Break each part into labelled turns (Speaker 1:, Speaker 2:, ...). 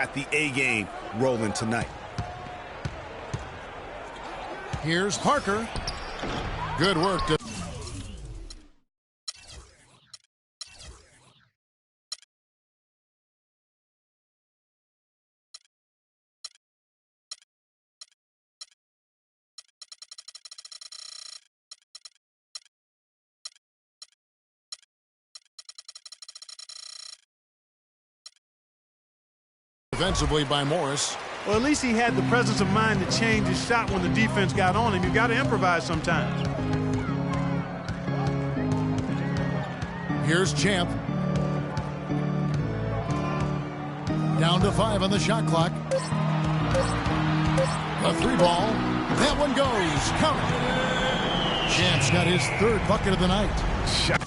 Speaker 1: At the A game rolling tonight.
Speaker 2: Here's Parker. Good work. Defensively by Morris.
Speaker 3: Well, at least he had the presence of mind to change his shot when the defense got on him. You've got to improvise sometimes.
Speaker 2: Here's Champ. Down to 5 on the shot clock. A 3-ball. That one goes. Count it. Champ's got his 3rd bucket of the night.
Speaker 1: Shot.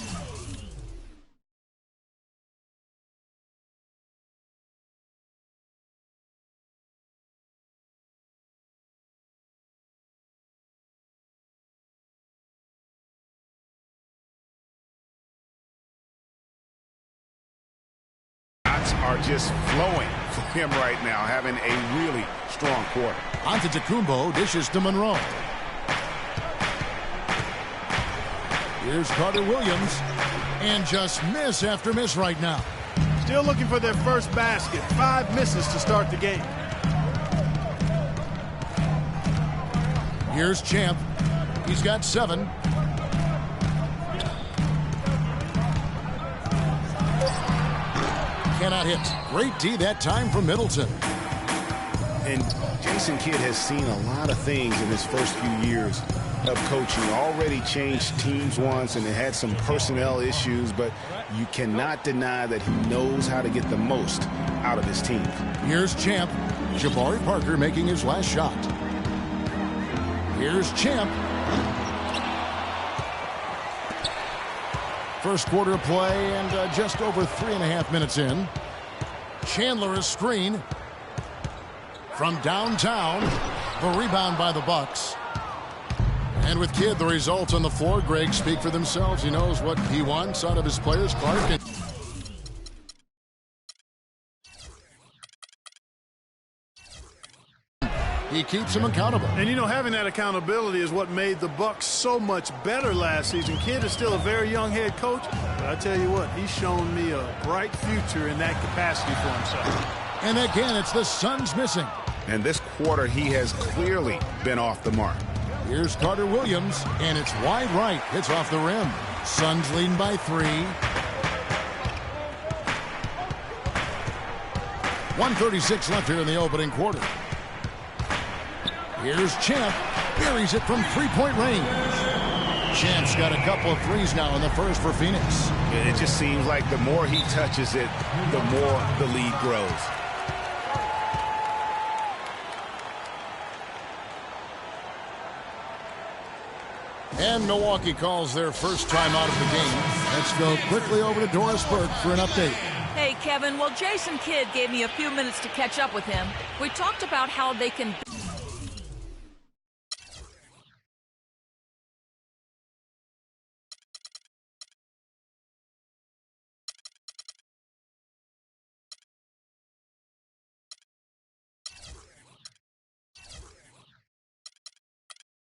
Speaker 1: Are just flowing for him right now, having a really strong quarter.
Speaker 2: Antetokounmpo dishes to Monroe. Here's Carter Williams, and just miss after miss right now.
Speaker 3: Still looking for their first basket. 5 misses to start the game.
Speaker 2: Here's Champ. He's got 7. Cannot hit. Great D that time from Middleton.
Speaker 1: And Jason Kidd has seen a lot of things in his first few years of coaching. Already changed teams once and it had some personnel issues, but you cannot deny that he knows how to get the most out of his team.
Speaker 2: Here's Champ. Jabari Parker making his last shot. Here's Champ. First quarter of play and just over 3.5 minutes in. Chandler a screen from downtown. The rebound by the Bucks. And with Kidd, the results on the floor, Greg, speak for themselves. He knows what he wants out of his players. Clark. He keeps him accountable.
Speaker 3: And, you know, having that accountability is what made the Bucks so much better last season. Kidd is still a very young head coach, but I tell you what, he's shown me a bright future in that capacity for himself.
Speaker 2: And again, it's the Suns missing.
Speaker 1: And this quarter, he has clearly been off the mark.
Speaker 2: Here's Carter Williams, and it's wide right. Hits off the rim. Suns leading by 3. 1:36 left here in the opening quarter. Here's Champ. Buries it from 3-point range. Champ's got a couple of threes now in the first for Phoenix.
Speaker 1: It just seems like the more he touches it, the more the lead grows.
Speaker 2: And Milwaukee calls their first time out of the game. Let's go quickly over to Doris Burke for an update.
Speaker 4: Hey, Kevin. Well, Jason Kidd gave me a few minutes to catch up with him. We talked about how they can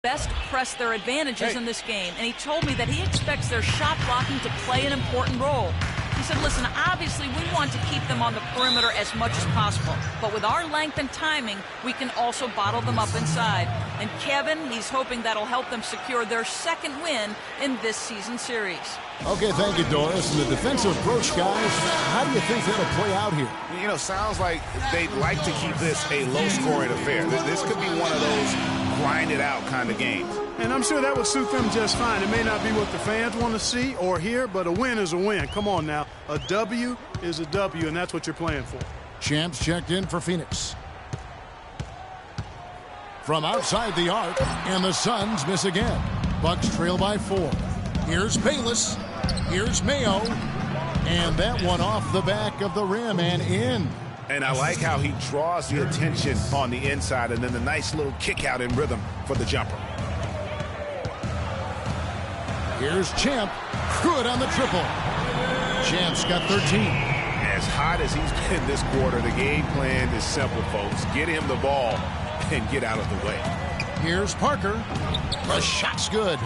Speaker 4: best press their advantages in this game, and he told me that he expects their shot blocking to play an important role. He said, listen, obviously we want to keep them on the perimeter as much as possible, but with our length and timing, we can also bottle them up inside. And Kevin, he's hoping that'll help them secure their second win in this season series.
Speaker 2: Okay, thank you, Doris. And the defensive approach, guys, how do you think that'll play out here?
Speaker 1: You know, sounds like they'd like to keep this a low-scoring affair. This could be one of those grind-it-out kind of games.
Speaker 3: And I'm sure that would suit them just fine. It may not be what the fans want to see or hear, but a win is a win. Come on now. A W is a W, and that's what you're playing for.
Speaker 2: Champs checked in for Phoenix. From outside the arc, and the Suns miss again. Bucks trail by 4. Here's Bayless. Here's Mayo. And that one off the back of the rim and in.
Speaker 1: And I like how he draws the attention on the inside, and then the nice little kick out in rhythm for the jumper.
Speaker 2: Here's Champ. Good on the triple. Champ's got 13.
Speaker 1: As as hot as he's been this quarter, the game plan is simple, folks. Get him the ball and get out of the way.
Speaker 2: Here's Parker. The shot's good.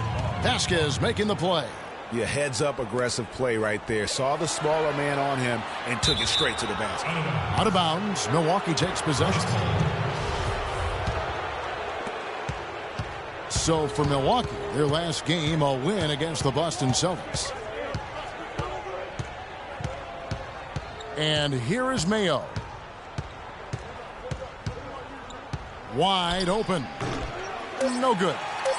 Speaker 2: Vasquez making the play.
Speaker 1: Yeah, heads-up aggressive play right there. Saw the smaller man on him and took it straight to the basket.
Speaker 2: Out of bounds. Milwaukee takes possession. So for Milwaukee, their last game, a win against the Boston Celtics. And here is Mayo. Wide open. No good.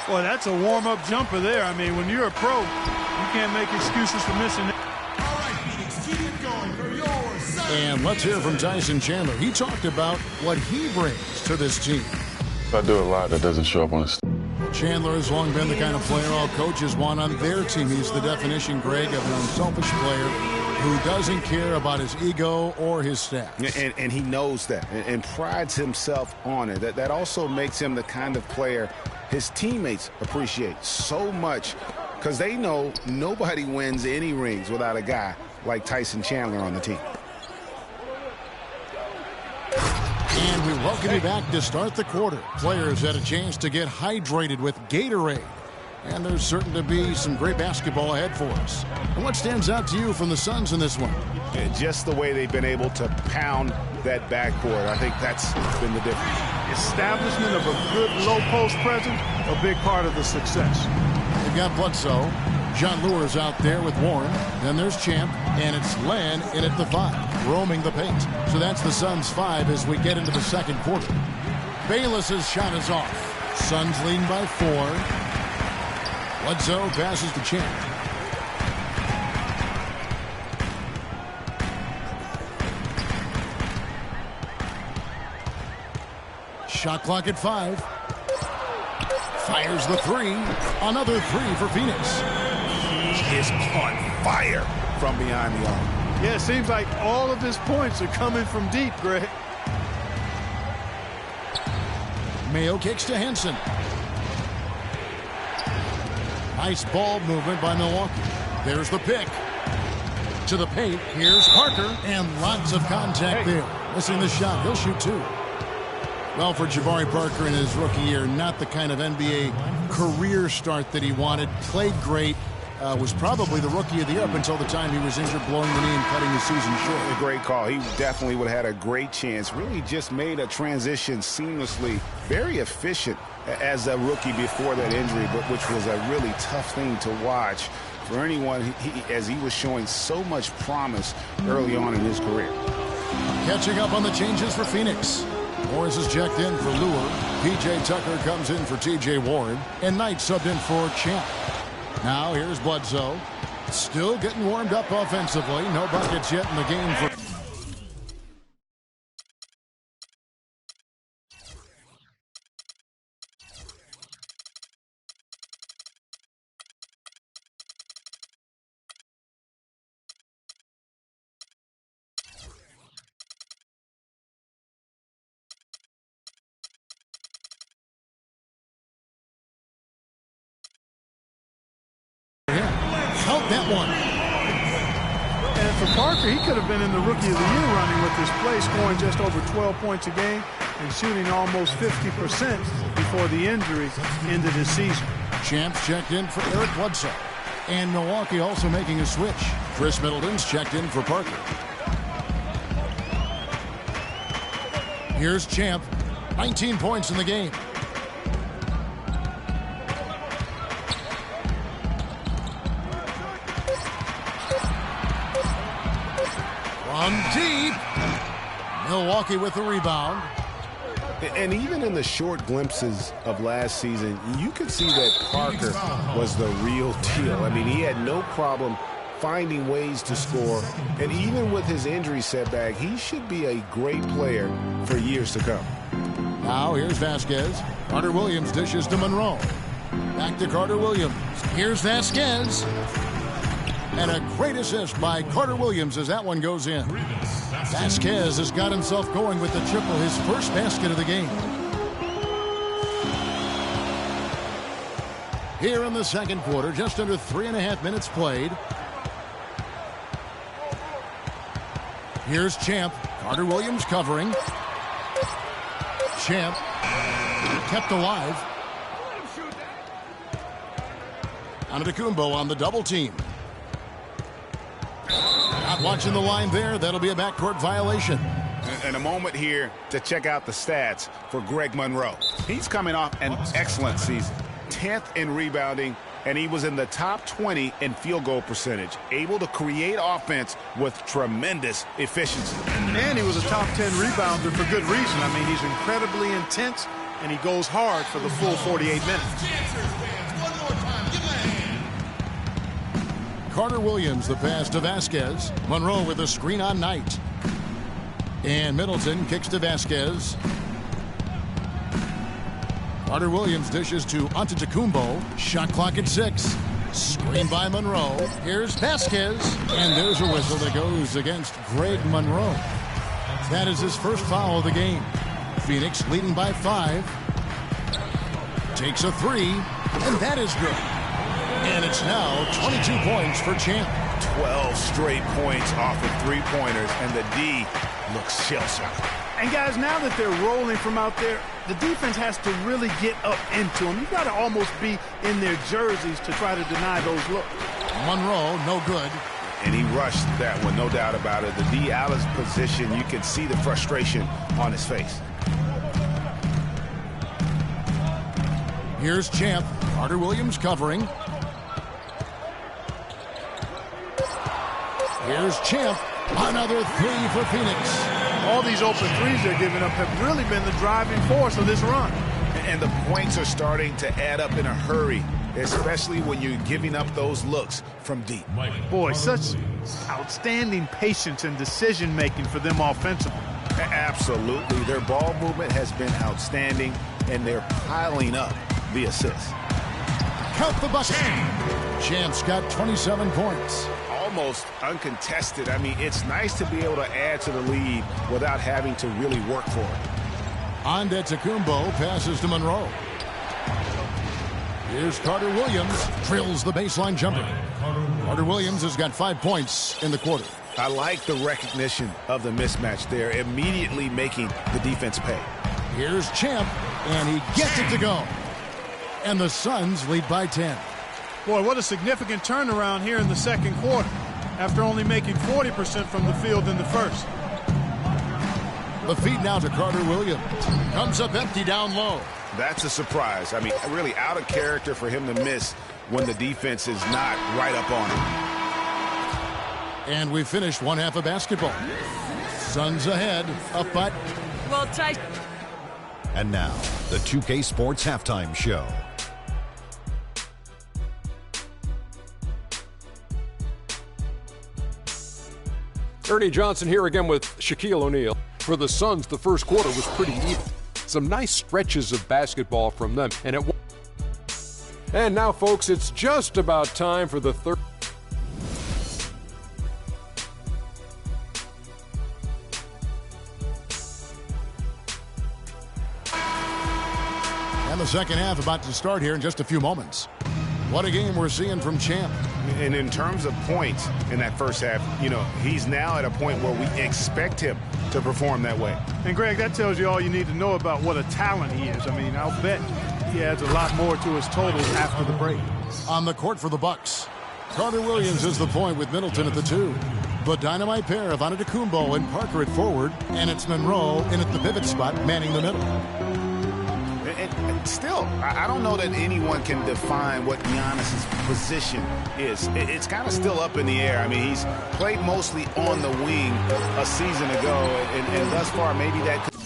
Speaker 3: Well, that's a warm-up jumper there. I mean, when you're a pro, you can't make excuses for missing it.
Speaker 2: All right, Phoenix, keep it going for yours. And let's hear from Tyson Chandler. He talked about what he brings to this team.
Speaker 5: I do a lot that doesn't show up on the
Speaker 2: Chandler has long been the kind of player all coaches want on their team. He's the definition, Greg, of an unselfish player who doesn't care about his ego or his stats.
Speaker 1: And he knows that and prides himself on it. That also makes him the kind of player his teammates appreciate so much because they know nobody wins any rings without a guy like Tyson Chandler on the team.
Speaker 2: And we welcome you back to start the quarter. Players had a chance to get hydrated with Gatorade. And there's certain to be some great basketball ahead for us. And what stands out to you from the Suns in this one?
Speaker 1: And just the way they've been able to pound that backcourt. I think that's been the difference.
Speaker 3: Establishment of a good low-post presence, a big part of the success.
Speaker 2: They've got Bledsoe. John Lure's out there with Warren. Then there's Champ. And it's Len in at the 5, roaming the paint. So that's the Suns' 5 as we get into the second quarter. Bayless's shot is off. Suns leading by 4. Bledsoe passes to Champ. Shot clock at 5. Fires the 3. Another 3 for Phoenix.
Speaker 1: He is on fire from behind the arc.
Speaker 3: Yeah, it seems like all of his points are coming from deep, Greg.
Speaker 2: Mayo kicks to Henson. Nice ball movement by Milwaukee. There's the pick. To the paint. Here's Parker. And lots of contact there. Missing the shot. He'll shoot 2. Well, for Jabari Parker in his rookie year, not the kind of NBA career start that he wanted. Played great. Was probably the rookie of the year up until the time he was injured, blowing the knee and cutting the season short.
Speaker 1: A great call. He definitely would have had a great chance. Really just made a transition seamlessly. Very efficient as a rookie before that injury, but which was a really tough thing to watch for anyone as he was showing so much promise early on in his career.
Speaker 2: Catching up on the changes for Phoenix. Morris is checked in for Lure. P.J. Tucker comes in for T.J. Warren. And Knight subbed in for Champ. Now here's Bledsoe. Still getting warmed up offensively. No buckets yet in the game for... Count that one.
Speaker 3: And for Parker, he could have been in the Rookie of the Year running with this play, scoring just over 12 points a game and shooting almost 50% before the injury ended his season.
Speaker 2: Champs checked in for Eric Bledsoe. And Milwaukee also making a switch. Chris Middleton's checked in for Parker. Here's Champ. 19 points in the game. From deep. Milwaukee with the rebound.
Speaker 1: And even in the short glimpses of last season, you could see that Parker was the real deal. I mean, he had no problem finding ways to score. And even with his injury setback, he should be a great player for years to come.
Speaker 2: Now here's Vasquez. Carter Williams dishes to Monroe. Back to Carter Williams. Here's Vasquez. And a great assist by Carter Williams as that one goes in. Vasquez has got himself going with the triple, his first basket of the game. Here in the second quarter, just under 3.5 minutes played. Here's Champ. Carter Williams covering. Champ kept alive. Antetokounmpo on the double team. Not watching the line there. That'll be a backcourt violation.
Speaker 1: And a moment here to check out the stats for Greg Monroe. He's coming off an excellent season. 10th in rebounding, and he was in the top 20 in field goal percentage. Able to create offense with tremendous efficiency.
Speaker 3: And he was a top 10 rebounder for good reason. I mean, he's incredibly intense, and he goes hard for the full 48 minutes.
Speaker 2: Carter Williams, the pass to Vasquez. Monroe with a screen on Knight. And Middleton kicks to Vasquez. Carter Williams dishes to Antetokounmpo. Shot clock at 6. Screen by Monroe. Here's Vasquez. And there's a whistle that goes against Greg Monroe. That is his first foul of the game. Phoenix leading by 5. Takes a 3. And that is good. And it's now 22 points for Champ.
Speaker 1: 12 straight points off of three-pointers, and the D looks shell-shocked.
Speaker 3: And guys, now that they're rolling from out there, the defense has to really get up into them. You've got to almost be in their jerseys to try to deny those looks.
Speaker 2: Monroe, no good.
Speaker 1: And he rushed that one, no doubt about it. The D out of position, you can see the frustration on his face.
Speaker 2: Here's Champ. Carter Williams covering. Here's Champ. Another 3 for Phoenix.
Speaker 3: All these open threes they're giving up have really been the driving force of this run.
Speaker 1: And the points are starting to add up in a hurry, especially when you're giving up those looks from deep.
Speaker 3: Boy, such outstanding patience and decision-making for them offensively.
Speaker 1: Absolutely. Their ball movement has been outstanding, and they're piling up the assists.
Speaker 2: Count the bucket. Champ's got 27 points.
Speaker 1: Almost uncontested. I mean, it's nice to be able to add to the lead without having to really work for it.
Speaker 2: Antetokounmpo passes to Monroe. Here's Carter Williams. Drills the baseline jumper. Carter Williams has got 5 points in the quarter.
Speaker 1: I like the recognition of the mismatch there, immediately making the defense pay.
Speaker 2: Here's Champ, and he gets it to go. And the Suns lead by 10.
Speaker 3: Boy, what a significant turnaround here in the second quarter after only making 40% from the field in the first.
Speaker 2: The feed now to Carter Williams. Comes up empty down low.
Speaker 1: That's a surprise. I mean, really out of character for him to miss when the defense is not right up on him.
Speaker 2: And we finished one half of basketball. Suns ahead, up by...
Speaker 4: Well, Ty.
Speaker 6: And now, the 2K Sports Halftime Show.
Speaker 7: Ernie Johnson here again with Shaquille O'Neal. For the Suns, the first quarter was pretty even. Some nice stretches of basketball from them. And now, folks, it's just about time for the third.
Speaker 2: And the second half about to start here in just a few moments. What a game we're seeing from Champ.
Speaker 1: And in terms of points in that first half, you know, he's now at a point where we expect him to perform that way.
Speaker 3: And, Greg, that tells you all you need to know about what a talent he is. I mean, I'll bet he adds a lot more to his totals after the break.
Speaker 2: On the court for the Bucks, Carter Williams is the point with Middleton at the 2. The dynamite pair of Antetokounmpo and Parker at forward, and it's Monroe in at the pivot spot, manning the middle.
Speaker 1: And still, I don't know that anyone can define what Giannis's position is. It's kind of still up in the air. I mean, he's played mostly on the wing a season ago, and thus far, maybe that could